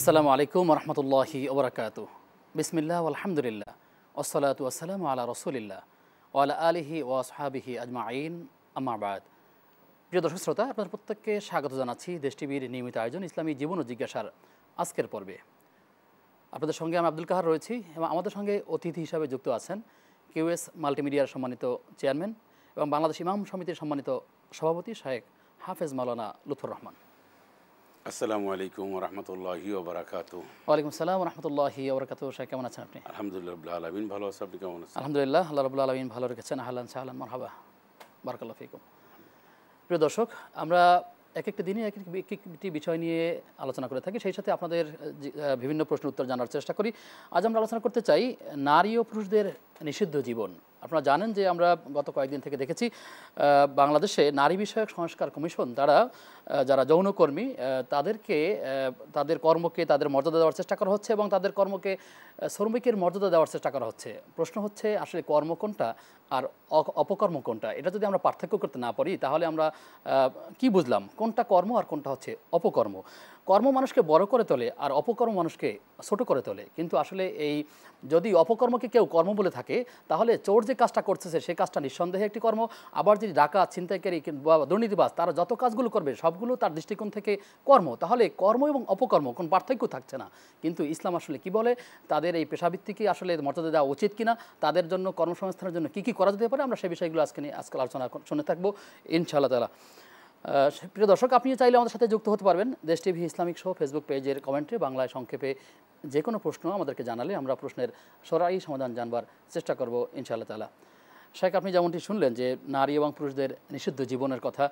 আসসালামু আলাইকুম রহমতুল্লাহি ওবরাকাতু। বিসমিল্লাহ আলহামদুলিল্লাহ ওসসালাতু ওয়াসসালামু আলা রসুলিল্লাহ ওয়ালা আলিহি ওয়াসহাবিহি আজমাইন, আম্মা বাদ। প্রিয় দর্শক শ্রোতা, আপনার প্রত্যেককে স্বাগত জানাচ্ছি দেশ টিভির নিয়মিত আয়োজন ইসলামী জীবন ও জিজ্ঞাসার আজকের পর্বে। আপনাদের সঙ্গে আমি আব্দুল কাহার রয়েছি এবং আমাদের সঙ্গে অতিথি হিসাবে যুক্ত আছেন কিউএস মাল্টিমিডিয়ার সম্মানিত চেয়ারম্যান এবং বাংলাদেশ ইমাম সমিতির সম্মানিত সভাপতি শায়েখ হাফেজ মাওলানা লুৎফর রহমান। আসসালামু আলাইকুম রহমতুল্লাহি ওবরাকাতু। ওয়ালাইকুম আসসালাম রহমতুল্লাহি ওবরাকাতু। শাহ, কেমন আছেন আপনি? আলহামদুলিল্লাহ রাব্বিল আলামিন, ভালো আছি। আপনি কেমন আছেন? আলহামদুলিল্লাহ, আল্লাহ রাব্বুল আলামিন ভালো রেখেছেন। আহলান সাহলান মারহাবা, বারাকাল্লাহু ফিকুম। প্রিয় দর্শক, আমরা এক একটা দিনে এক একটি বিষয় নিয়ে আলোচনা করে থাকি, সেই সাথে আপনাদের বিভিন্ন প্রশ্ন উত্তর জানার চেষ্টা করি। আজ আমরা আলোচনা করতে চাই নারী ও পুরুষদের নিষিদ্ধ জীবন। আপনারা জানেন যে আমরা গত কয়েকদিন থেকে দেখেছি বাংলাদেশে নারী বিষয়ক সংস্কার কমিশন তারা যারা যৌনকর্মী তাদেরকে তাদের কর্মকে তাদের মর্যাদা দেওয়ার চেষ্টা করা হচ্ছে এবং তাদের কর্মকে শ্রমিকের মর্যাদা দেওয়ার চেষ্টা করা হচ্ছে। প্রশ্ন হচ্ছে আসলে কর্ম কোনটা আর অপকর্ম কোনটা? এটা যদি আমরা পার্থক্য করতে না পারি তাহলে আমরা কি বুঝলাম কোনটা কর্ম আর কোনটা হচ্ছে অপকর্ম? কর্ম মানুষকে বড় করে তোলে আর অপকর্ম মানুষকে ছোট করে তোলে। কিন্তু আসলে এই যদি অপকর্মকে কেউ কর্ম বলে থাকে তাহলে চোর যে কাজটা করতেছে সেই কাজটা নিঃসন্দেহে একটি কর্ম। আবার যদি ডাকাত, ছিনতাইকারী বা দুর্নীতিবাজ তারা যত কাজগুলো করবে সবগুলো তার দৃষ্টিকোণ থেকে কর্ম। তাহলে কর্ম এবং অপকর্ম কোনো পার্থক্য থাকছে না। কিন্তু ইসলাম আসলে কি বলে, তাদের এই পেশাভিত্তিকে আসলে মর্যাদা দেওয়া উচিত কিনা, তাদের জন্য কর্মসংস্থানের জন্য কী কী করা যেতে পারে, আমরা সেই বিষয়গুলো আজকাল আলোচনা শুনে থাকবো ইনশাআল্লাহ তাআলা। প্রিয় দর্শক, আপনিও চাইলে আমাদের সাথে যুক্ত হতে পারবেন। দেশ টিভি ইসলামিক শো ফেসবুক পেজের কমেন্টে বাংলায় সংক্ষেপে যে কোনো প্রশ্ন আমাদেরকে জানালে আমরা প্রশ্নের সরাসরি সমাধান জানবার চেষ্টা করব ইনশাআল্লাহ তাআলা। শেখ, আপনি যেমনটি শুনলেন যে নারী এবং পুরুষদের নিষিদ্ধ জীবনের কথা,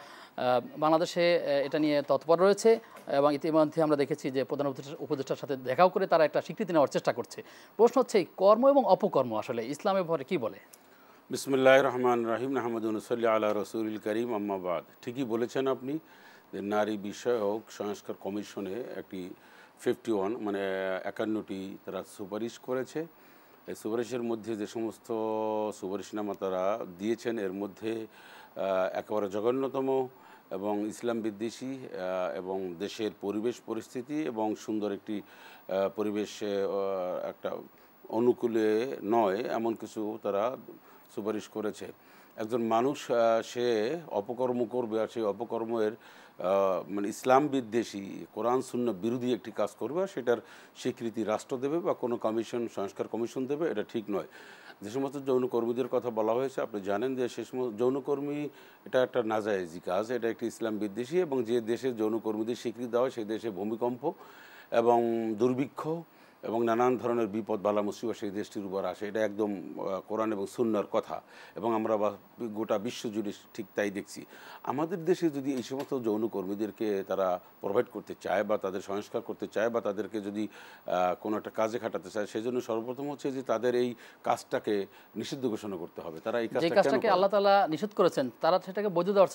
বাংলাদেশে এটা নিয়ে তৎপর রয়েছে এবং ইতিমধ্যে আমরা দেখেছি যে প্রধান উপদেষ্টার সাথে দেখাও করে তারা একটা স্বীকৃতি নেওয়ার চেষ্টা করছে। প্রশ্ন হচ্ছে এই কর্ম এবং অপকর্ম আসলে ইসলামের ব্যাপারে কী বলে? বিসমিল্লাহির রহমানির রহিম, নাহমাদুহু ওয়া সাল্লি আলা রাসূলিল কারীম, আম্মা বাদ। ঠিকই বলেছেন আপনি যে নারী বিষয়ক সংস্কার কমিশনে একটি 51 মানে 51টি তারা সুপারিশ করেছে। এই সুপারিশের মধ্যে যে সমস্ত সুপারিশনামা তারা দিয়েছেন এর মধ্যে একেবারে জঘন্যতম এবং ইসলাম বিদ্বেষী এবং দেশের পরিবেশ পরিস্থিতি এবং সুন্দর একটি পরিবেশ একটা অনুকূলে নয় এমন কিছু তারা সুপারিশ করেছে। একজন মানুষ সে অপকর্ম করবে আর সেই অপকর্মের মানে ইসলাম বিদ্বেষী, কোরআন সুন্নাহ বিরোধী একটি কাজ করবে আর সেটার স্বীকৃতি রাষ্ট্র দেবে বা কোনো কমিশন, সংস্কার কমিশন দেবে, এটা ঠিক নয়। যে সমস্ত যৌনকর্মীদের কথা বলা হয়েছে আপনি জানেন যে সে সমস্ত যৌনকর্মী এটা একটা নাজায়েজি কাজ, এটা একটি ইসলাম বিদ্বেষী এবং যে দেশে যৌনকর্মীদের স্বীকৃতি দেওয়া হয় সেই দেশে ভূমিকম্প এবং দুর্ভিক্ষ এবং নানান ধরনের বিপদ বালা মুসিবত সেই দেশটির উপর আসে। এটা একদম কোরআন এবং সুন্নাহর কথা এবং আমরা গোটা বিশ্বজুড়ে ঠিক তাই দেখছি। আমাদের দেশে যদি এই সমস্ত যৌনকর্মীদেরকে তারা প্রোভাইড করতে চায় বা তাদের সংস্কার করতে চায় বা তাদেরকে যদি কোনো একটা কাজে খাটাতে চায়, সেজন্য সর্বপ্রথম হচ্ছে যে তাদের এই কাজটাকে নিষিদ্ধ ঘোষণা করতে হবে। তারা এই কাজটাকে আল্লাহ তাআলা নিষিদ্ধ করেছেন, তারা সেটাকে বৈধ দেওয়ার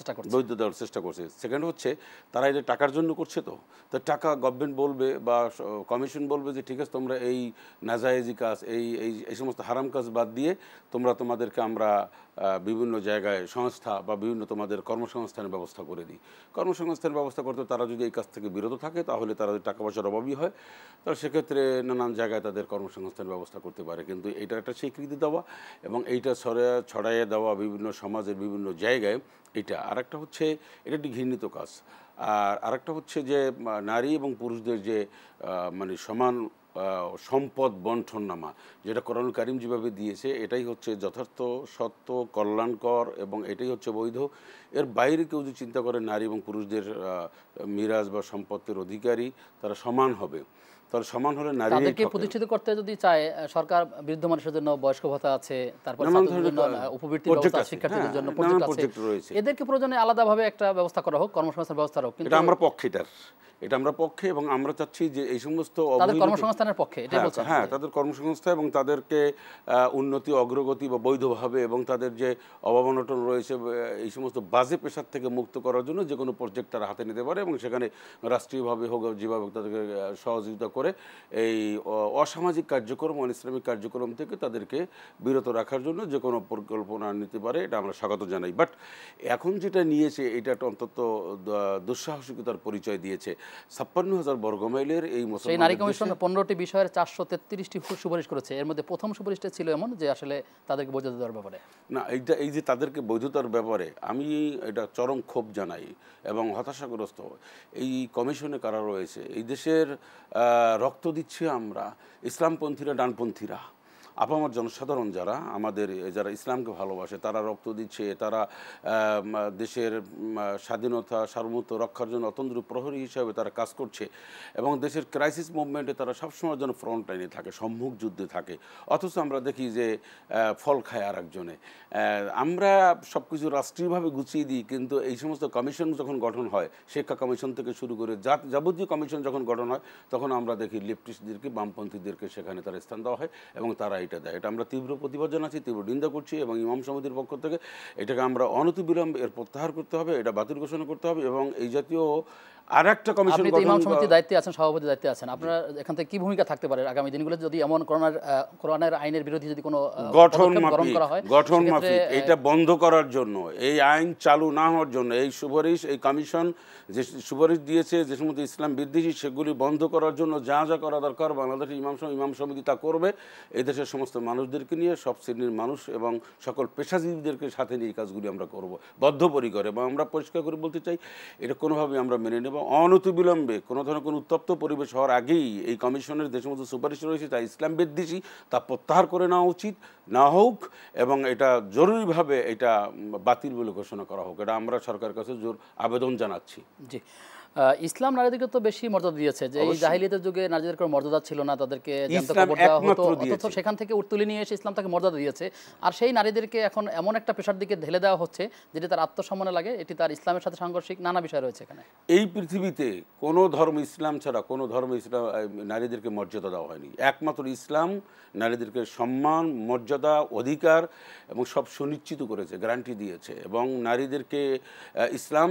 চেষ্টা করছে। সেকেন্ড হচ্ছে তারা এটা টাকার জন্য করছে, তো টাকা গভর্নমেন্ট বলবে বা কমিশন বলবে যে ঠিক আছে তোমরা এই নাজায়েজি কাজ, এই সমস্ত হারাম কাজ বাদ দিয়ে তোমাদেরকে আমরা বিভিন্ন জায়গায় সংস্থা বা বিভিন্ন তোমাদের কর্মসংস্থানের ব্যবস্থা করে দিই। কর্মসংস্থানের ব্যবস্থা করতে তারা যদি এই কাজ থেকে বিরত থাকে তাহলে তারা যদি টাকা পয়সার অভাবই হয় তাহলে সেক্ষেত্রে নানান জায়গায় তাদের কর্মসংস্থানের ব্যবস্থা করতে পারে। কিন্তু এইটা একটা স্বীকৃতি দেওয়া এবং এইটা ছড়াইয়ে দেওয়া বিভিন্ন সমাজের বিভিন্ন জায়গায়, এটা আরেকটা হচ্ছে এটা একটি ঘৃণিত কাজ। আর আরেকটা হচ্ছে যে নারী এবং পুরুষদের যে মানে সমান সম্পদ বন্টননামা, যেটা কোরআনুল কারীম যেভাবে দিয়েছে এটাই হচ্ছে যথার্থ, সত্য, কল্যাণকর এবং এটাই হচ্ছে বৈধ। এর বাইরে কেউ যদি চিন্তা করে নারী এবং পুরুষদের মিরাজ বা সম্পত্তির অধিকারী তারা সমান হবে, তাহলে সমান হলে নারীকে প্রতিষ্ঠিত করতে যদি চায় সরকার বৃদ্ধ মানুষের জন্য বয়স্ক ভাতা আছে, তারপর উপবৃত্তি ব্যবস্থা, শিক্ষার্থীদের জন্য প্রজেক্ট রয়েছে, এদেরকে প্রয়োজনে আলাদাভাবে একটা ব্যবস্থা করা হোক, কর্মসংস্থান ব্যবস্থা হোক। এটা আমরা পক্ষে, এটা আমরা পক্ষে এবং আমরা চাচ্ছি যে এই সমস্ত কর্মসংস্থানের পক্ষে, হ্যাঁ তাদের কর্মসংস্থান এবং তাদেরকে উন্নতি, অগ্রগতি বা বৈধভাবে এবং তাদের যে অভাব-অনটন রয়েছে এই সমস্ত বাজে পেশার থেকে মুক্ত করার জন্য যে কোনো প্রজেক্ট তারা হাতে নিতে পারে এবং সেখানে রাষ্ট্রীয়ভাবে হোক যেভাবে তাদেরকে সহযোগিতা করে এই অসামাজিক কার্যক্রম, অনিসলামিক কার্যক্রম থেকে তাদেরকে বিরত রাখার জন্য যে কোনো পরিকল্পনা নিতে পারে, এটা আমরা স্বাগত জানাই। বাট এখন যেটা নিয়েছে এটা একটা অন্তত দুঃসাহসিকতার পরিচয় দিয়েছে। 56,000 বর্গমাইলের এই সেই নারী মুসলমানদের কমিশন দেশে 15টি বিষয়ের 433টি সুপারিশ করেছে। এর মধ্যে প্রথম সুপারিশটা ছিল এমন যে আসলে তাদেরকে বৈধতা দেওয়ার ব্যাপারে। না, এই যে তাদেরকে বৈধতার ব্যাপারে আমি এটা চরম ক্ষোভ জানাই এবং হতাশাগ্রস্ত। এই কমিশনে কারা রয়েছে? এই দেশের রক্ত দিচ্ছি আমরা, ইসলামপন্থীরা, ডানপন্থীরা, আপামর জনসাধারণ যারা আমাদের যারা ইসলামকে ভালোবাসে তারা রক্ত দিচ্ছে, তারা দেশের স্বাধীনতা সার্বভৌমত্ব রক্ষার জন্য অতন্দ্র প্রহরী হিসাবে তারা কাজ করছে এবং দেশের ক্রাইসিস মুভমেন্টে তারা সবসময় যেন ফ্রন্ট লাইনে থাকে, সম্মুখ যুদ্ধে থাকে। অথচ আমরা দেখি যে ফল খায় আর একজনে। আমরা সব কিছু রাষ্ট্রীয়ভাবে গুছিয়ে দিই, কিন্তু এই সমস্ত কমিশন যখন গঠন হয়, শিক্ষা কমিশন থেকে শুরু করে যাবতীয় কমিশন যখন গঠন হয়, তখন আমরা দেখি লেফটিস্টদেরকে, বামপন্থীদেরকে সেখানে তার স্থান দেওয়া হয় এবং তারা এটা দেয়। এটা আমরা তীব্র প্রতিবাদ জানাচ্ছি, তীব্র নিন্দা করছি এবং ইমাম সমিতির পক্ষ থেকে এটাকে আমরা অনতিবিলম্বে এর প্রত্যাহার করতে হবে, এটা বাতিল ঘোষণা করতে হবে এবং এই জাতীয় আর একটা কমিশন আপনি তো ইমাম সমিতির দায়িত্বে আছেন, সভাপতির দায়িত্বে আছেন, আপনার এখান থেকে কি ভূমিকা থাকতে পারে আগামী দিনগুলোতে যদি এমন কোরআনের আইনের বিরোধী যদি কোনো গঠন করা হয়? মাফিক এটা বন্ধ করার জন্য, এই আইন চালু না হওয়ার জন্য, এই সুপারিশ, এই কমিশন যে সুপারিশ দিয়েছে যে সমস্ত ইসলাম বিদ্বেষী, সেগুলি বন্ধ করার জন্য যা যা করা দরকার বাংলাদেশের ইমাম সমিতি তা করবে। এই দেশের সমস্ত মানুষদেরকে নিয়ে, সব শ্রেণীর মানুষ এবং সকল পেশাজীবীদেরকে সাথে নিয়ে এই কাজগুলি আমরা করব বদ্ধপরিকর। এবং আমরা পরিষ্কার করে বলতে চাই, এটা কোনোভাবে আমরা মেনে নেব অনতিবিলম্বে। কোনো ধরনের কোনো উত্তপ্ত পরিবেশ হওয়ার আগেই এই কমিশনের যে সমস্ত সুপারিশ রয়েছে তা ইসলাম বিদ্বেষী, তা প্রত্যাহার করে নেওয়া উচিত, না হোক এবং এটা জরুরিভাবে এটা বাতিল বলে ঘোষণা করা হোক। এটা আমরা সরকারের কাছে জোর আবেদন জানাচ্ছি। জি, ইসলাম নারীদেরকে তো বেশি মর্যাদা দিয়েছে, যে এই জাহিলিয়াতের যুগে নারীদের কোনো মর্যাদা ছিল না, তাদেরকে জ্যান্ত কবর দেওয়া হতো, অথচ সেখান থেকে তুলে নিয়ে এসে ইসলাম তাকে মর্যাদা দিয়েছে। আর সেই নারীদেরকে এখন এমন একটা পেশার দিকে ঢেলে দেওয়া হচ্ছে যেটি তার আত্মসম্মানে লাগে, এটি তার ইসলামের সাথে সাংঘর্ষিক নানা বিষয় রয়েছে এখানে। এই পৃথিবীতে কোনো ধর্ম, ইসলাম ছাড়া কোনো ধর্ম ইসলাম নারীদেরকে মর্যাদা দেওয়া হয়নি। একমাত্র ইসলাম নারীদেরকে সম্মান, মর্যাদা, অধিকার এবং সব সুনিশ্চিত করেছে, গ্যারান্টি দিয়েছে। এবং নারীদেরকে ইসলাম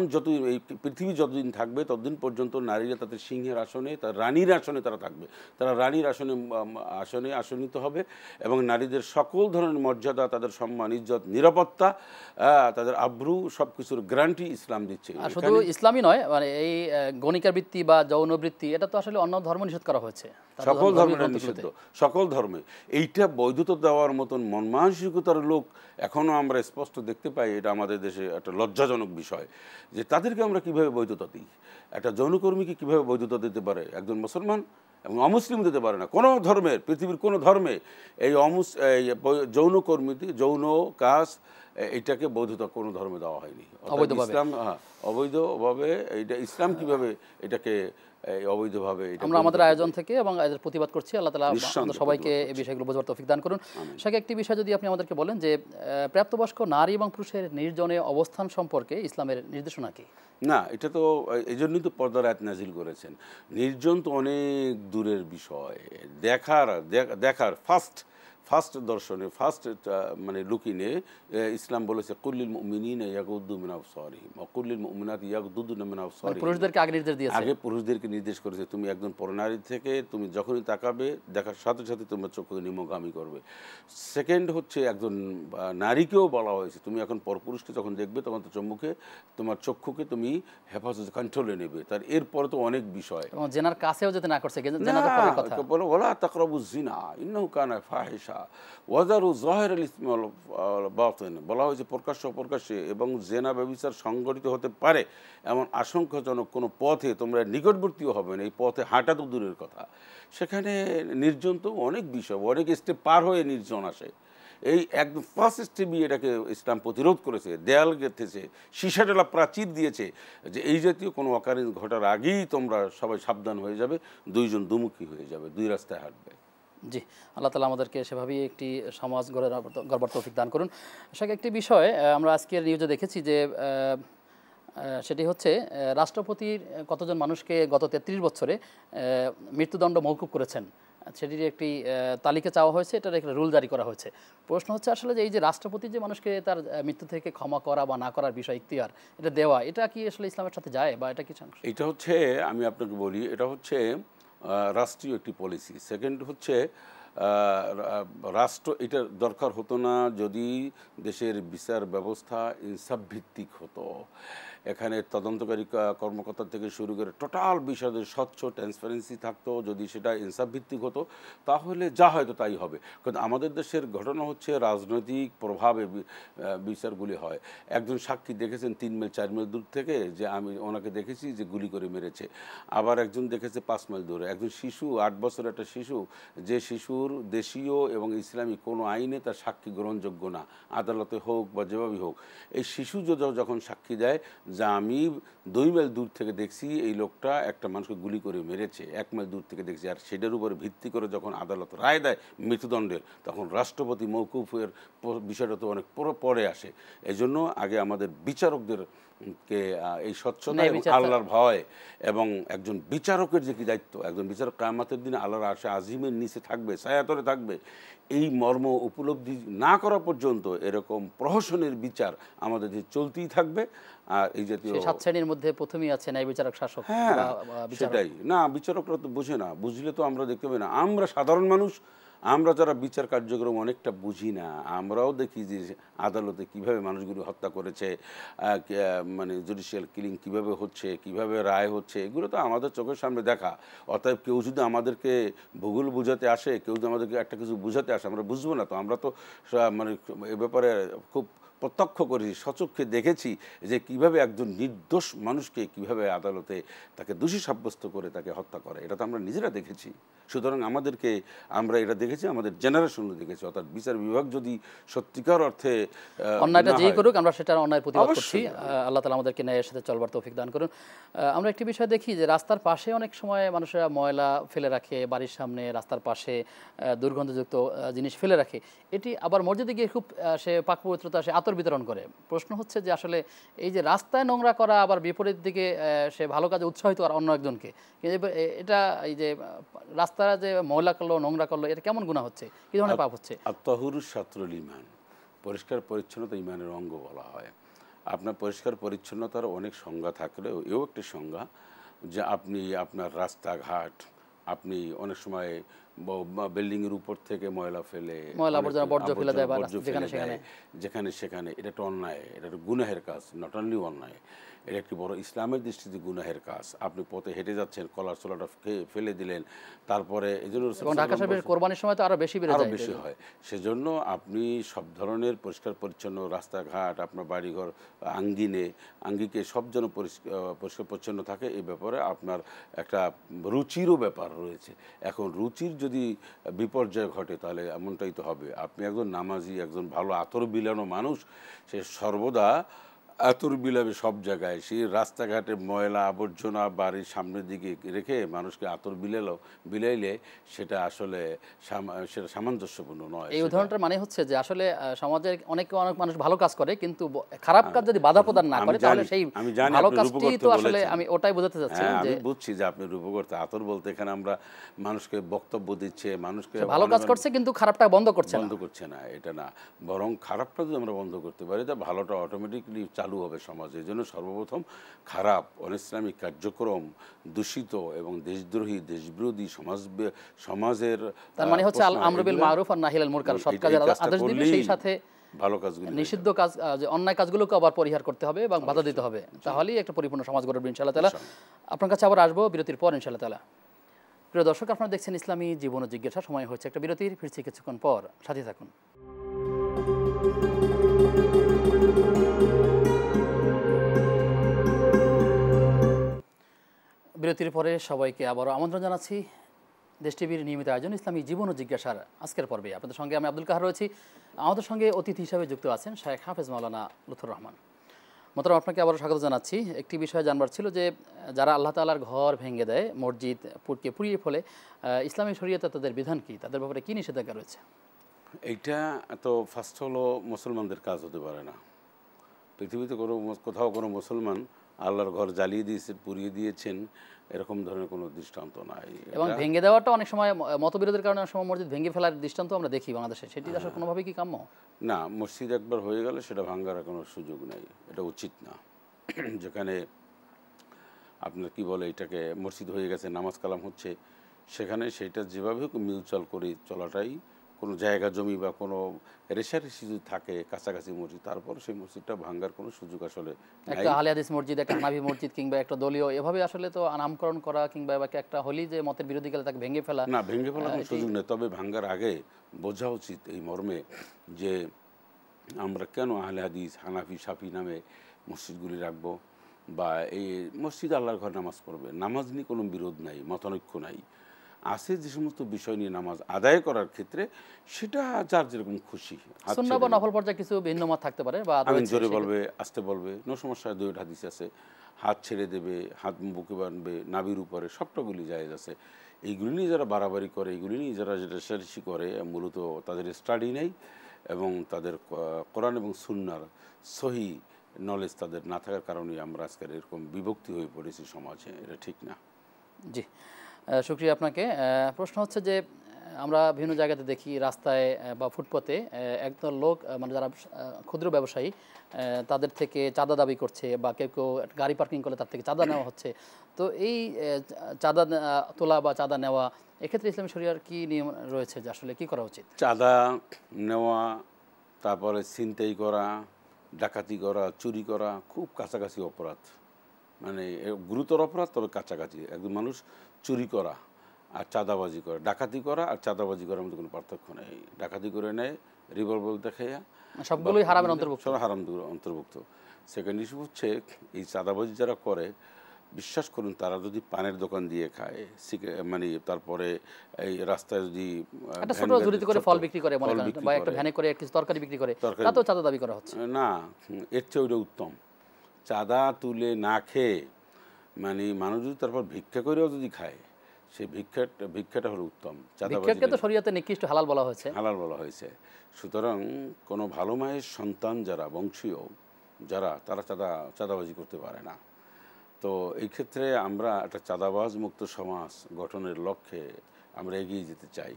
এই পৃথিবী যতদিন থাকবে ততদিন পর্যন্ত নারীরা তাদের সিংহের আসনে, তার রানীর আসনে তারা থাকবে, তারা রানীর আসনে আসনিত হবে এবং নারীদের সকল ধরনের মর্যাদা, তাদের সম্মান, ইজ্জত, নিরাপত্তা, তাদের আব্রু সব কিছুর গ্যারান্টি ইসলাম দিচ্ছে। আর শুধু ইসলামই নয়, মানে এই গণিকা বৃত্তি বা যৌন বৃত্তি এটা তো আসলে অন্য ধর্ম নিষেধ করা হয়েছে, সকল ধর্মের নিষিদ্ধ, সকল ধর্মে। এইটা বৈধতা দেওয়ার মতন মন মানসিকতার লোক এখনও আমরা স্পষ্ট দেখতে পাই। এটা আমাদের দেশে একটা লজ্জাজনক বিষয় যে তাদেরকে আমরা কিভাবে বৈধতা দিই। একটা যৌনকর্মীকে কিভাবে বৈধতা দিতে পারে একজন মুসলমান এবং অমুসলিম দিতে পারে না। কোনো ধর্মের, পৃথিবীর কোনো ধর্মে এই যৌনকর্মী, যৌন কাজ, এটাকে বৈধতা কোনো ধর্মে দেওয়া হয়নি। ইসলাম অবৈধভাবে, এইটা ইসলাম কিভাবে এটাকে অবৈধভাবে, আমরা আমাদের আয়োজন থেকে এবং এদের প্রতিবাদ করছি। আল্লাহ তাআলা আমাদের সবাইকে এই বিষয়গুলো বোঝার তৌফিক দান করুন। সেটা একটি বিষয় যদি আপনি আমাদেরকে বলেন যে প্রাপ্তবয়স্ক নারী এবং পুরুষের নির্জনে অবস্থান সম্পর্কে ইসলামের নির্দেশনা কি? না, এটা তো এই জন্যই তো পর্দার আয়াত নাজিল করেছেন। নির্জন তো অনেক দূরের বিষয়, দেখার ফার্স্ট দর্শনে, মানে লুকিনে ইসলাম বলেছে কুল্লিল মুমিনিনা ইয়াগুদ্দু মিন আবসারিহিম ওয়া কুল্লিল মুমিনাতি ইয়াগুদ্দুনা মিন আবসারিহিম। পুরুষদেরকে আগে নির্দেশ দিয়েছে, আগে পুরুষদেরকে নির্দেশ করেছে, তুমি একজন পরনারী থেকে তুমি যখনই তাকাবে, দেখার সাথে সাথে তোমার চক্ষুকে নিম্নগামী করবে। সেকেন্ড হচ্ছে একজন নারীকেও বলা হয়েছে, তুমি এখন পরপুরুষকে যখন দেখবে তখন তো তোমার চক্ষুকে তুমি হেফাজত, কন্ট্রোলে নেবে। তার এরপরে তো অনেক বিষয়, এবং জেনার কাছেও যেতে না করছে, ওয়ালা তাকরাবুজ জিনা ইন্নাহু কানা ফাহিশা ওয়াজারু যাহিরাল ইসমি ওয়াল বাতিন। বলা হয়েছে প্রকাশ্য অপ্রকাশ্যে এবং জেনা ব্যভিচার সংগঠিত হতে পারে এমন আশঙ্কাজনক কোনো পথে তোমরা নিকটবর্তীও হবে না। এই পথে হাঁটা তো দূরের কথা, সেখানে নির্জন তো অনেক বিষয়, অনেক স্টেপ পার হয়ে নির্জন আসে। এই একদম ফার্স্ট স্টেপই এটাকে ইসলাম প্রতিরোধ করেছে, দেয়াল গেঁথেছে, সীসাডালা প্রাচীর দিয়েছে যে এই জাতীয় কোনো অকারণ ঘটার আগেই তোমরা সবাই সাবধান হয়ে যাবে, দুইজন দুমুখী হয়ে যাবে, দুই রাস্তায় হাঁটবে। জি, আল্লাহ তাআলা আমাদেরকে সেভাবেই একটি সমাজ গড়বার তৌফিক দান করুন। সেটা একটি বিষয় আমরা আজকের নিউজে দেখেছি যে সেটি হচ্ছে রাষ্ট্রপতির কতজন মানুষকে গত 33 বছরে মৃত্যুদণ্ড মওকুফ করেছেন, সেটির একটি তালিকা চাওয়া হয়েছে, এটার একটা রুল জারি করা হয়েছে। প্রশ্ন হচ্ছে আসলে যে এই যে রাষ্ট্রপতি যে মানুষকে তার মৃত্যু থেকে ক্ষমা করা বা না করার বিষয়, ইখতিয়ার এটা দেওয়া, এটা কি আসলে ইসলামের সাথে যায় বা এটা কি? এটা হচ্ছে, আমি আপনাকে বলি, এটা হচ্ছে রাষ্ট্রীয় একটি পলিসি। সেকেন্ড হচ্ছে রাষ্ট্র, এটা দরকার হতো না যদি দেশের বিচার ব্যবস্থা ইনসাফ ভিত্তিক হতো। এখানে তদন্তকারী কর্মকর্তা থেকে শুরু করে টোটাল বিষয়ে স্বচ্ছ ট্রান্সপারেন্সি থাকতো, যদি সেটা ইনসাফ ভিত্তিক হতো তাহলে যা হয়তো তাই হবে। কিন্তু আমাদের দেশের ঘটনা হচ্ছে রাজনৈতিক প্রভাবে বিচারগুলি হয়। একজন সাক্ষী দেখেছেন 3 মাইল 4 মাইল দূর থেকে যে আমি ওনাকে দেখেছি যে গুলি করে মেরেছে, আবার একজন দেখেছে 5 মাইল দূরে। একজন শিশু 8 বছরের একটা শিশু, যে শিশুর দেশীয় এবং ইসলামী কোনো আইনে তার সাক্ষী গ্রহণযোগ্য না, আদালতে হোক বা যেভাবেই হোক। এই শিশু যখন সাক্ষী দেয় যে আমি 2 মাইল দূর থেকে দেখছি এই লোকটা একটা মানুষকে গুলি করে মেরেছে, 1 মাইল দূর থেকে দেখছি, আর সেটার উপরে ভিত্তি করে যখন আদালত রায় দেয় মৃত্যুদণ্ডের, তখন রাষ্ট্রপতি মওকুফের বিষয়টা তো অনেক পরে আসে। এই জন্য আগে আমাদের বিচারকদের কে এই স্বচ্ছতা এবং আল্লাহর ভয় এবং একজন বিচারকের যে কি দায়িত্ব, একজন বিচারক কিয়ামতের দিনে আল্লাহর আরশে আজিমের নিচে থাকবে, ছায়াতলে থাকবে, এই মর্ম উপলব্ধি না করা পর্যন্ত এরকম প্রহসনের বিচার আমাদের যে চলতেই থাকবে। আর এই জাতীয় 7 শ্রেণীর মধ্যে প্রথমেই আছে ন্যায় বিচারক, শাসক। হ্যাঁ, সেটাই না, বিচারকরা তো বোঝে না, বুঝলে তো আমরা দেখতে পাই না। আমরা সাধারণ মানুষ, আমরা যারা বিচার কার্যক্রম অনেকটা বুঝি না, আমরাও দেখি যে আদালতে কিভাবে মানুষগুলো হত্যা করেছে, মানে জুডিশিয়াল কিলিং কিভাবে হচ্ছে, কিভাবে রায় হচ্ছে, এগুলো তো আমাদের চোখের সামনে দেখা। অতএব কেউ যদি আমাদেরকে ভূগোল বোঝাতে আসে, কেউ যদি আমাদেরকে একটা কিছু বোঝাতে আসে, আমরা বুঝবো না তো। আমরা তো মানে এ ব্যাপারে খুব প্রত্যক্ষ করেছি, সচক্ষে দেখেছি যে কিভাবে একজন নির্দোষ মানুষকে কিভাবে আদালতে তাকে দোষী সাব্যস্ত করে তাকে হত্যা করে, এটা তো আমরা নিজেরা দেখেছি। সুতরাং আমাদেরকে, আমরা এটা দেখেছি, আমাদের জেনারেশনও দেখেছি। অর্থাৎ বিচার বিভাগ যদি সত্যিকার অর্থে অন্যায়টা যেই করুক আমরা সেটার অন্যায় প্রতিবাদ করছি। আল্লাহ তাআলা আমাদেরকে ন্যায়ের সাথে চলবার তৌফিক দান করুন। আমরা একটি বিষয় দেখি যে রাস্তার পাশে অনেক সময় মানুষেরা ময়লা ফেলে রাখে, বাড়ির সামনে রাস্তার পাশে দুর্গন্ধযুক্ত জিনিস ফেলে রাখে। এটি আবার মসজিদে গিয়ে খুব সে পাক পবিত্রতা, সে আতর বিতরণ করে। প্রশ্ন হচ্ছে যে আসলে এই যে রাস্তায় নোংরা করা, আবার বিপরীত দিকে সে ভালো কাজে উৎসাহিত আর অন্য একজনকে, এটা এই যে রাস্তা যে ময়লা করলো, নোংরা করলো, এটা কেমন গুনাহ হচ্ছে, কি ধরনের পাপ হচ্ছে? আত-তাহুরু শাতরুল ঈমান, পরিষ্কার পরিচ্ছন্নতা ঈমানের অঙ্গ বলা হয়। আপনার পরিষ্কার পরিচ্ছন্নতার অনেক সংজ্ঞা থাকলেও এও একটি সংজ্ঞা যে আপনি আপনার রাস্তাঘাট, আপনি অনেক সময় বিল্ডিংয়ের উপর থেকে ময়লা ফেলে, ময়লা আবর্জনা বর্জ্য ফেলে দেয় বা যেখানে সেখানে, এটা একটা অন্যায়, এটা একটা গুনাহের কাজ। নট অনলি অন্যায়, এটা একটি বড় ইসলামের দৃষ্টিতে গুনাহের কাজ। আপনি পথে হেঁটে যাচ্ছেন, কলার ছোলাটা ফেলে দিলেন, তারপরে এই জন্য ঢাকা শহরের কোরবানির সময় তো আরো বেশি বেশি হয়। সেজন্য আপনি সব ধরনের পরিষ্কার পরিচ্ছন্ন রাস্তাঘাট, আপনার বাড়িঘর, আঙ্গিকে সব যেন পরিষ্কার পরিচ্ছন্ন থাকে, এই ব্যাপারে আপনার একটা রুচিরও ব্যাপার রয়েছে। এখন রুচির যদি বিপর্যয় ঘটে তাহলে এমনটাই তো হবে। আপনি একজন নামাজি, একজন ভালো আতর বিলানো মানুষ, সে সর্বদা আতর বিলাবে সব জায়গায়। সেই রাস্তাঘাটে ময়লা আবর্জনা বাড়ির সামনের দিকে রেখে মানুষকে আতর বিলাইলে সেটা আসলে সেটা সামঞ্জস্যপূর্ণ নয়। এই উদাহরণটার মানে হচ্ছে যে আসলে সমাজে অনেক মানুষ ভালো কাজ করে, কিন্তু খারাপ কাজ যদি বাধা প্রদান না করে তাহলে সেই ভালো কাজটি তো আসলে, আমি ওটাই বোঝাতে চাচ্ছি যে আমি বুঝছি যে আপনি রূপকর্তা। আতর বলতে এখানে আমরা মানুষকে বক্তব্য দিচ্ছে, মানুষকে ভালো কাজ করছে কিন্তু খারাপটা বন্ধ করছে না, এটা না। বরং খারাপটা যদি আমরা বন্ধ করতে পারি তা ভালোটা অটোমেটিকলি চালু হবে সমাজে। এই জন্য সর্বপ্রথম খারাপ অনৈসলামিক কার্যক্রম, দূষিত এবং দেশদ্রোহী, দেশবিরোধী সমাজের, তার মানে হচ্ছে আল আমরু বিল মারুফ আর নাহি আনিল মুনকার, সৎ কাজের আদেশ দিবে, সেই সাথে ভালো কাজগুলো, নিষিদ্ধ কাজ, যে অন্যায় কাজগুলোকে আবার পরিহার করতে হবে এবং বাধা দিতে হবে। তাহলেই একটা পরিপূর্ণ সমাজ গড়ে উঠবে ইনশাআল্লাহ তাআলা। আপনার কাছে আবার আসবো বিরতির পর ইনশাআল্লাহ তাআলা। প্রিয় দর্শক, আপনারা দেখছেন ইসলামী জীবন ও জিজ্ঞাসা। সময় হচ্ছে একটা বিরতির, ফিরছি কিছুক্ষণ পর, সাথে থাকুন। বিরতির পরে সবাইকে আবারও আমন্ত্রণ জানাচ্ছি দেশ টিভির নিয়মিত আয়োজন ইসলামী জীবন ও জিজ্ঞাসার আজকের পর্বে। আপনাদের সঙ্গে আমি আব্দুল কাহার রয়েছি। আমাদের সঙ্গে অতিথি হিসাবে যুক্ত আছেন শেখ হাফেজ মাওলানা লুৎফর রহমান। মোহতারাম, আপনাকে আবারও স্বাগত জানাচ্ছি। একটি বিষয় জানবার ছিল যে যারা আল্লাহ তাআলার ঘর ভেঙে দেয়, মসজিদ পুড়িয়ে ফেলে, ইসলামী শরীয়তে তাদের বিধান কি, তাদের ব্যাপারে কি নিষেধাজ্ঞা রয়েছে? এইটা তো ফার্স্ট হলো মুসলমানদের কাজ হতে পারে না। পৃথিবীতে কোথাও কোনো মুসলমান আল্লাহর ঘর জ্বালিয়ে দিয়েছেন, পুড়িয়ে দিয়েছেন, এরকম ধরনের কোনো দৃষ্টান্ত নাই। এবং ভেঙে দেওয়াটা অনেক সময় মতবিরোধের কারণে অনেক সময় মসজিদ ভেঙে ফেলার দৃষ্টান্ত আমরা দেখি বাংলাদেশে। সেটি আসলে কোনোভাবে কি কাম্য? না, মসজিদ একবার হয়ে গেলে সেটা ভাঙার কোনো সুযোগ নেই, এটা উচিত না। যেখানে আপনার কি বলে, এটাকে মসজিদ হয়ে গেছে, নামাজ কালাম হচ্ছে, সেখানে সেটা যেভাবে মিউচুয়াল করে চলাটাই কোনো জায়গা জমি বা কোনো রেশারেশি যদি থাকে কাছাকাছি মসজিদ, তারপর সেই মসজিদটা ভাঙ্গার কোনো সুযোগ আসলে নাই। একটা আহলে হাদিস মসজিদ, একটা হানাফি মসজিদ কিংবা একটা দলীয়, এভাবে আসলে তো নামকরণ করা কিংবা একটা হলি যে মতের বিরোধী গেলে তাকে ভেঙে ফেলা, না, ভেঙে ফেলার কোনো সুযোগ নেই। তবে ভাঙ্গার আগে বোঝা উচিত এই মর্মে যে আমরা কেন আহলে হাদিস, হানাফি, শাফি নামে মসজিদগুলি রাখবো, বা এই মসজিদ আল্লাহর ঘর নামাজ পড়বে, নামাজ নিয়ে কোনো বিরোধ নাই, মতানৈক্য নাই। আছে যে সমস্ত বিষয় নিয়ে নামাজ আদায় করার ক্ষেত্রে সেটা যার যেরকম খুশি, সুন্নাহ বা নফল পর্যায়ে কিছু ভিন্ন মত থাকতে পারে বা আমিন জোরে বলবে, আসতে বলবে, নো সমস্যা। দুইটা হাদিস আছে, হাত ছেড়ে দেবে, হাত বুকে বাঁধবে, নাভির উপরে, সবটাগুলি জায়েজ আছে। এইগুলি নিয়ে যারা বাড়াবাড়ি করে, এইগুলি নিয়ে যারা রেশারেশি করে, মূলত তাদের স্টাডি নেই এবং তাদের কোরআন এবং সুন্নাহর সহি নলেজ তাদের না থাকার কারণে আমরা আজকের এরকম বিভক্তি হয়ে পড়েছি সমাজে। এটা ঠিক না। জি, শুকরিয়া আপনাকে। প্রশ্ন হচ্ছে যে আমরা বিভিন্ন জায়গাতে দেখি রাস্তায় বা ফুটপাতে একদল লোক মানে যারা ক্ষুদ্র ব্যবসায়ী তাদের থেকে চাঁদা দাবি করছে, বা কেউ কেউ গাড়ি পার্কিং করলে তার থেকে চাঁদা নেওয়া হচ্ছে। তো এই চাঁদা তোলা বা চাঁদা নেওয়া, এক্ষেত্রে ইসলামী শরিয়ার কি নিয়ম রয়েছে, যে আসলে কি করা উচিত? চাঁদা নেওয়া, তারপরে ছিনতাই করা, ডাকাতি করা, চুরি করা খুব কাছাকাছি অপরাধ, মানে গুরুতর অপরাধ, তবে কাছাকাছি। একজন মানুষ চুরি করা আর চাঁদাবাজি করা, ডাকাতি করা আর চাঁদাবাজি করার মধ্যে কোনো পার্থক্য নেই। ডাকাতি করে নেয় রিভলভার দেখাইয়া, সবগুলোই হারামের অন্তর্ভুক্ত। সব হারাম অন্তর্ভুক্ত। সেকেন্ড ইস্যু হচ্ছে এই চাঁদাবাজি যারা করে, বিশ্বাস করুন, তারা যদি পানের দোকান দিয়ে খায়, মানে তারপরে এই রাস্তায় যদি একটা ছোট ঝুড়িতে করে ফল বিক্রি করে, মনে করেন, বা একটা ভ্যানে করে কিছু তরকারি বিক্রি করে, তাতেও চাঁদা দাবি করা হচ্ছে। না, এর চেয়ে ওইটা উত্তম। চাঁদা তুলে না খেয়ে, মানে মানুষ যদি তারপর ভিক্ষা করেও যদি খায়, সেই ভিক্ষাটা হলো উত্তম। ভিক্ষাকে তো শরীয়তে নিকৃষ্ট হালাল বলা হয়েছে, হালাল বলা হয়েছে। সুতরাং কোনো ভালো মায়ের সন্তান যারা, বংশীয় যারা, তারা চাঁদাবাজি করতে পারে না। তো এই ক্ষেত্রে আমরা একটা চাঁদাবাজ মুক্ত সমাজ গঠনের লক্ষ্যে আমরা এগিয়ে যেতে চাই।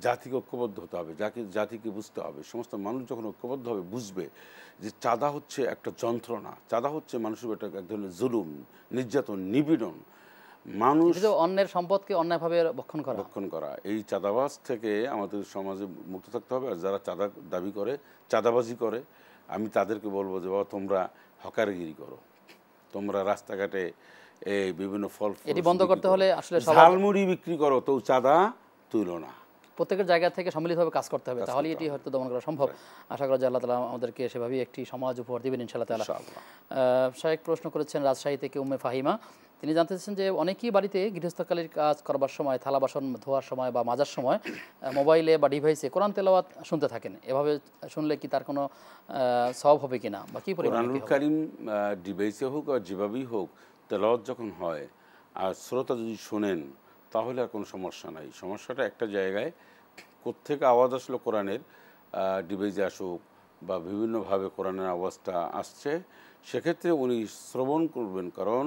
জাতিকে ঐক্যবদ্ধ হতে হবে, জাতিকে বুঝতে হবে। সমস্ত মানুষ যখন ঐক্যবদ্ধ হবে, বুঝবে যে চাঁদা হচ্ছে একটা যন্ত্রণা, চাঁদা হচ্ছে মানুষের একটা এক ধরনের জুলুম, নির্যাতন, নিপীড়ন। মানুষ অন্যের সম্পদকে অন্যায়ভাবে ভক্ষণ করা। এই চাঁদাবাজ থেকে আমাদের সমাজে মুক্ত থাকতে হবে। আর যারা চাঁদা দাবি করে, চাঁদাবাজি করে, আমি তাদেরকে বলবো যে বাবা, তোমরা হকারগিরি করো, তোমরা রাস্তাঘাটে এই বিভিন্ন ফল এটি বন্ধ করতে হলে আসলে ঝালমুড়ি বিক্রি করো, তো চাঁদা তুলো না। প্রত্যেকের জায়গা থেকে সম্মিলিতভাবে কাজ করতে হবে, তাহলে এটি হয়তো দমন করা সম্ভব। আশা করা যায় আল্লাহ তাআলা আমাদেরকে সেভাবেই একটি সমাজ উপহার দিবেন ইনশাআল্লাহ তাআলা। শায়েখ প্রশ্ন করেছেন রাজশাহী থেকে উম্মে ফাহিমা। তিনি জানতে চাচ্ছেন যে অনেকেই বাড়িতে গৃহস্থকালীর কাজ করবার সময়, থালা বাসন ধোয়ার সময় বা মাজার সময় মোবাইলে বা ডিভাইসে কোরআন তেলাওয়াত শুনতে থাকেন। এভাবে শুনলে কি তার কোনো সওয়াব হবে কিনা, বা কি পরিমাণ? কোরআনুল কারীম ডিভাইসে হোক আর যেভাবেই হোক, তেলাওয়াত যখন হয় আর শ্রোতা যদি শোনেন, তাহলে আর কোনো সমস্যা নাই। সমস্যাটা একটা জায়গায়, কোত্থেকে আওয়াজ আসলো কোরআনের, ডিভাইসে আসুক বা বিভিন্নভাবে কোরআনের আওয়াজটা আসছে, সেক্ষেত্রে উনি শ্রবণ করবেন। কারণ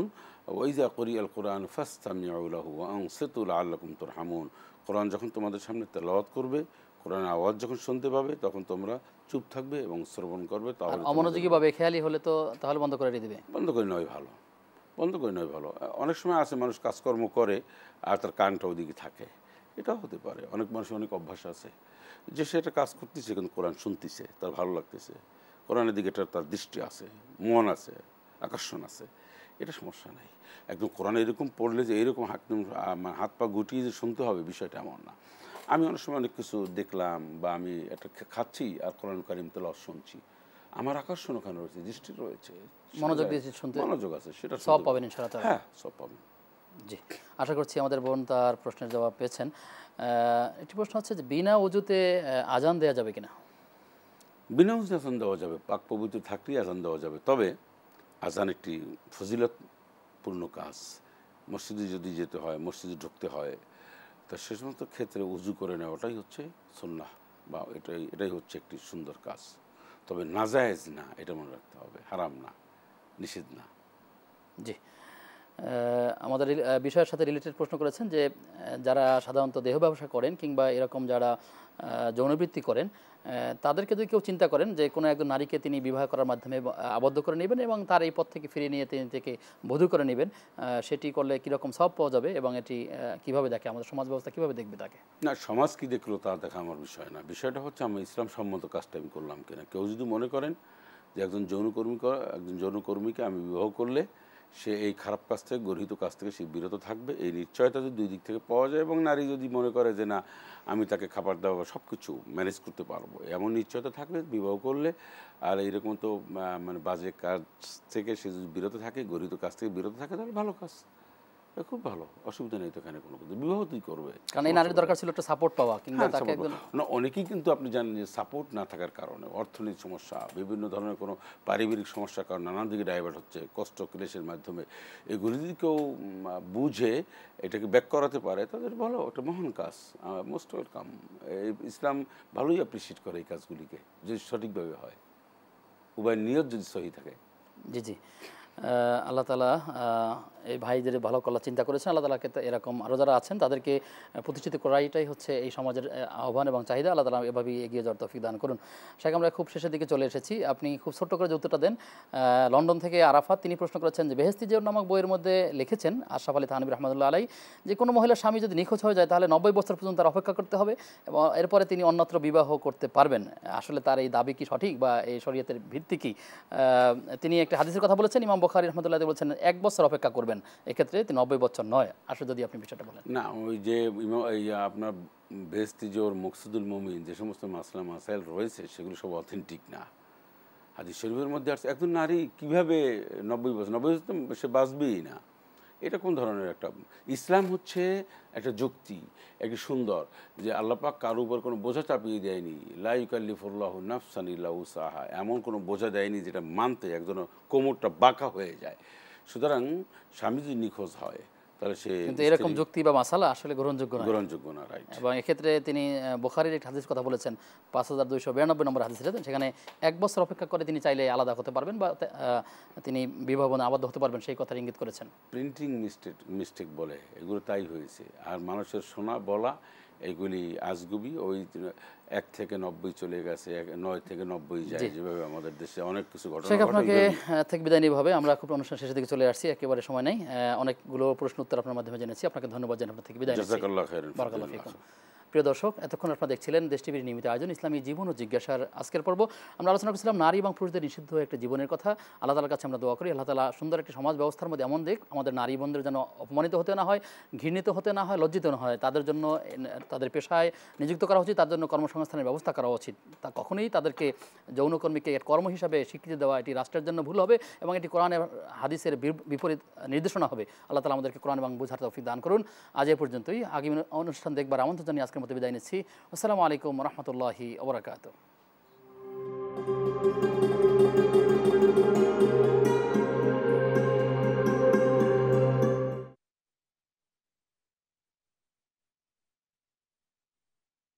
ওয়াইজা ক্বুরিআল কুরআন ফাসতামিউ লাহু ওয়া আনসিতু লাআল্লাকুম তুরহামুন। কোরআন যখন তোমাদের সামনে তেলাওয়াত করবে, কোরআনের আওয়াজ যখন শুনতে পাবে, তখন তোমরা চুপ থাকবে এবং শ্রবণ করবে। তাহলে অমনোযোগী বা বেখেয়ালি হলে তো তাহলে বন্ধ করে দিবে। বন্ধ করে নেওয়াই ভালো, বন্ধ করে নেওয়াই ভালো। অনেক সময় আছে মানুষ কাজকর্ম করে আর তার কানটা ওদিকে থাকে, এটাও হতে পারে। অনেক মানুষের অনেক অভ্যাস আছে যে সেটা কাজ করতেছে কিন্তু কোরআন শুনতেছে, তার ভালো লাগতেছে, কোরআনের দিকে তার দৃষ্টি আছে, মন আছে, আকর্ষণ আছে, এটা সমস্যা নাই। একদম কোরআন এরকম পড়লে যে এরকম হাত পা গুটিয়ে যে শুনতে হবে, বিষয়টা এমন না। আমি অনেক সময় অনেক কিছু দেখলাম, বা আমি একটা খাচ্ছি আর কোরআন কারীম তেলাওয়াত শুনছি, আমার আকর্ষণ ওখানে রয়েছে, দৃষ্টি রয়েছে, মনোযোগ দিয়ে শুনতে, মনোযোগ আছে, সেটা সওয়াব পাবেন ইনশাআল্লাহ। হ্যাঁ, সওয়াব পাবেন। জি, আশা করছি আমাদের বোন তার প্রশ্নের জবাব পেয়েছেন। একটি প্রশ্ন হচ্ছে যে বিনা ওযুতে আজান দেওয়া যাবে কিনা? বিনা ওযুতে আজান দেওয়া যাবে, পাক পবিত্র থাকলেই আজান দেওয়া যাবে। তবে আজান একটি ফজিলতপূর্ণ কাজ। মসজিদে যদি যেতে হয়, মসজিদে ঢুকতে হয়, তা সে সমস্ত ক্ষেত্রে উজু করে নেওয়াটাই হচ্ছে সুন্নাহ, বা এটাই হচ্ছে একটি সুন্দর কাজ। তবে নাজায়েজ না, এটা মনে রাখতে হবে, হারাম না, নিষেধ না। জি, আমাদের বিষয়ের সাথে রিলেটেড প্রশ্ন করেছেন যে যারা সাধারণত দেহ ব্যবসা করেন, কিংবা এরকম যারা যৌনবৃত্তি করেন তাদেরকে যদি কেউ চিন্তা করেন যে কোনো একজন নারীকে তিনি বিবাহ করার মাধ্যমে আবদ্ধ করে নেবেন এবং তার এই পথ থেকে ফিরিয়ে নিয়ে তিনি থেকে বধূ করে নেবেন, সেটি করলে কীরকম সব পাওয়া যাবে এবং এটি কীভাবে দেখে আমাদের সমাজ ব্যবস্থা কীভাবে দেখবে তাকে? না, সমাজ কী দেখলো তা দেখা আমার বিষয় না। বিষয়টা হচ্ছে আমি ইসলাম সম্মত কাজটা আমি করলাম কিনা। কেউ যদি মনে করেন যে একজন যৌনকর্মীকে আমি বিবাহ করলে সে এই খারাপ কাজ থেকে, গর্হিত কাজ থেকে সে বিরত থাকবে, এই নিশ্চয়তা যদি দুই দিক থেকে পাওয়া যায় এবং নারী যদি মনে করে যে না আমি তাকে খাবার দাবার সব কিছু ম্যানেজ করতে পারবো, এমন নিশ্চয়তা থাকলে বিবাহ করলে, আর এইরকম তো মানে বাজে কাজ থেকে সে যদি বিরত থাকে, গর্হিত কাজ থেকে বিরত থাকে, তাহলে ভালো কাজ, খুব ভালো, অসুবিধা নেই তো এখানে কোনো কিছু। বিবাহ তুই করবে, কারণ এই নারীর দরকার ছিল একটা সাপোর্ট পাওয়া কিংবা তাকে না। অনেকেই কিন্তু আপনি জানেন যে সাপোর্ট না থাকার কারণে অর্থনৈতিক সমস্যা, বিভিন্ন ধরনের কোনো পারিবারিক সমস্যার কারণে নানান দিকে ডাইভার্ট হচ্ছে কষ্ট ক্লেশের মাধ্যমে। এগুলি যদি কেউ বুঝে এটাকে ব্যাক করাতে পারে তাদের ভালো, একটা মহান কাজ, মোস্ট ওয়েলকাম। ইসলাম ভালোই অ্যাপ্রিসিয়েট করে এই কাজগুলিকে যদি সঠিকভাবে হয়, উভয় নিয়ত যদি সহি থাকে। জি জি, আল্লাহ তাআলা এই ভাইদের ভালো করার চিন্তা করেছেন। আল্লাহ তাআলাকে এরকম আরও যারা আছেন তাদেরকে প্রতিষ্ঠিত করাইটাই হচ্ছে এই সমাজের আহ্বান এবং চাহিদা। আল্লাহ তাআলা এভাবেই এগিয়ে যাওয়ার তৌফিক দান করুন। শেখ, আমরা খুব শেষের দিকে চলে এসেছি, আপনি খুব ছোট্ট করে যে উত্তরটা দেন। লন্ডন থেকে আরাফাত তিনি প্রশ্ন করেছেন যে বেহেশতি জিয়র নামক বইয়ের মধ্যে লিখেছেন আশরাফ আলী থানভী রহমতুল্লাহ আলাই যে কোনো মহিলার স্বামী যদি নিখোঁজ হয়ে যায় তাহলে 90 বছর পর্যন্ত তার অপেক্ষা করতে হবে এবং এরপরে তিনি অন্যত্র বিবাহ করতে পারবেন। আসলে তার এই দাবি কি সঠিক বা এই শরীয়তের ভিত্তি কি? তিনি একটা হাদিসের কথা বলেছেন, ইমাম বুখারী রহমতুল্লাহ বলেছেন 1 বছর অপেক্ষা করবেন, এক্ষেত্রে 90 বছর নয়। আসলে যদি আপনি বিষয়টা বলেন। না, ওই যে আপনার বেহেশতি জোর মকসুদুল মুমিন যে সমস্ত মাসলা মাসাইল রয়েছে সেগুলো সব অথেন্টিক না। হাদিস শরীফের মধ্যে আসছে একজন নারী কীভাবে 90 বছর তো সে বাঁচবেই না, এটা কোন ধরনের একটা? ইসলাম হচ্ছে একটা যুক্তি, একটি সুন্দর, যে আল্লাহ পাক কারোর উপর কোনো বোঝা চাপিয়ে দেয়নি। লা ইউকাল্লিফুল্লাহু নাফসান ইল্লা উসাহা, এমন কোনো বোঝা দেয়নি যেটা মানতে একজন কোমরটা বাঁকা হয়ে যায়। সুতরাং স্বামী যদি নিখোঁজ হয় তাহলে সে, কিন্তু এরকম যুক্তি বা মাসালা আসলে গ্রহণযোগ্য না, রাইট। এবং এক্ষেত্রে তিনি বুখারীর একটা হাদিস কথা বলেছেন 5292 নম্বর হাদিস, সেখানে 1 বছর অপেক্ষা করে তিনি চাইলে আলাদা হতে পারবেন বা তিনি বিবাহ বন্ধনে আবদ্ধ হতে পারবেন, সেই কথার ইঙ্গিত করেছেন। প্রিন্টিং মিস্টেক বলে এগুলো তাই হয়েছে। আর মানুষের শোনা বলা এগুলি আজগুবি, ওই 1 থেকে 90 চলে গেছে, 9 থেকে 90 যায়, যেভাবে আমাদের দেশে অনেক কিছু ঘটনা ঘটে। আপনাকে থেকে বিদায় নিতে হবে, আমরা খুব অনুষ্ঠান শেষের দিকে চলে আসছি, একেবারে সময় নেই। অনেকগুলো প্রশ্ন উত্তর আপনার মাধ্যমে জেনেছি, আপনাকে ধন্যবাদ জানাই। আপনার থেকে বিদায় নিচ্ছি। জাযাকাল্লাহু খাইরান। বারাকাল্লাহু ফিকুম। প্রিয় দর্শক, এতক্ষণ আপনারা দেখছিলেন দেশ টিভির নিয়মিত আয়োজন ইসলামী জীবন ও জিজ্ঞাসার আজকের পর্ব। আমরা আলোচনা করছিলাম নারী এবং পুরুষদের নিষিদ্ধ একটা জীবনের কথা। আল্লাহ তাআলার কাছে আমরা দোয়া করি আল্লাহ তাআলা সুন্দর একটি সমাজ ব্যবস্থার মধ্যে এমন দিক আমাদের নারী বোনদের যেন অপমানিত হতে না হয়, ঘৃণিত হতে না হয়, লজ্জিত না হয়। তাদের জন্য তাদের পেশায় নিযুক্ত করা উচিত, তার জন্য কর্মসংস্থানের ব্যবস্থা করা উচিত। তা কখনোই তাদেরকে যৌনকর্মীকে কর্ম হিসাবে স্বীকৃতি দেওয়া এটি রাষ্ট্রের জন্য ভুল হবে এবং এটি কোরআন এবং হাদিসের বিপরীত নির্দেশনা হবে। আল্লাহ তাআলা আমাদেরকে কোরআন এবং বুঝার তৌফিক দান করুন। আজ এ পর্যন্তই, আগামী অনুষ্ঠান দেখবার আমন্ত্রণ জানিয়ে আজকের মতো বিদায় নিচ্ছি। আসসালামু আলাইকুম ওয়া রাহমাতুল্লাহি ওয়া বারাকাতুহু।